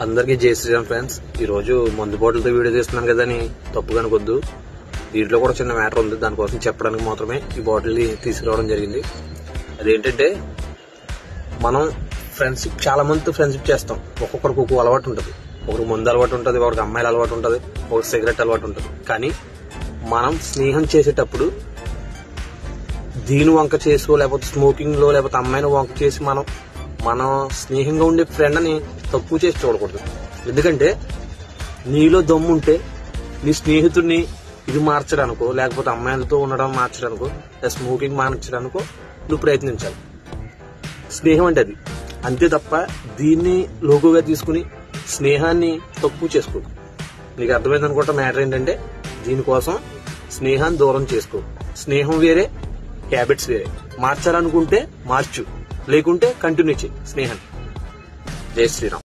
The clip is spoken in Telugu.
అందరికీ జై శ్రీరామ్ ఫ్రెండ్స్. ఈ రోజు మందు బాటిల్తో వీడియో తీస్తున్నాను కదా అని తప్పుగా అనుకోద్దు. వీటిలో కూడా చిన్న మ్యాటర్ ఉంది, దానికోసం చెప్పడానికి మాత్రమే ఈ బాటిల్ తీసుకురావడం జరిగింది. అదేంటంటే, మనం ఫ్రెండ్షిప్ చాలా మందితో ఫ్రెండ్షిప్ చేస్తాం. ఒక్కొక్కరికి ఒక్కొక్క అలవాటు ఉంటుంది. ఒకరికి మందు అలవాటు ఉంటుంది, ఒకరికి అమ్మాయిల అలవాటు ఉంటుంది, ఒకరికి సిగరెట్ అలవాటు ఉంటుంది. కానీ మనం స్నేహం చేసేటప్పుడు దీని వంక చేసో లేకపోతే స్మోకింగ్ లో లేకపోతే అమ్మాయిని వంక చేసి మనం స్నేహంగా ఉండే ఫ్రెండ్ అని తక్కువ చేసి చూడకూడదు. ఎందుకంటే నీలో దమ్ముంటే నీ స్నేహితుడిని ఇది మార్చడానికో లేకపోతే అమ్మాయిలతో ఉండడం మార్చడానికో లేదా స్మోకింగ్ మార్చడానికో నువ్వు ప్రయత్నించాలి. స్నేహం అంటే అది అంతే తప్ప దీన్ని లోకుగా తీసుకుని స్నేహాన్ని తక్కువ చేసుకో. నీకు అర్థమైంది అనుకుంటా. మ్యాటర్ ఏంటంటే, దీనికోసం స్నేహాన్ని దూరం చేసుకో. స్నేహం వేరే, హ్యాబిట్స్ వేరే. మార్చాలనుకుంటే మార్చు, లేకుంటే కంటిన్యూ చేయి స్నేహాన్ని. జై శ్రీరామ్.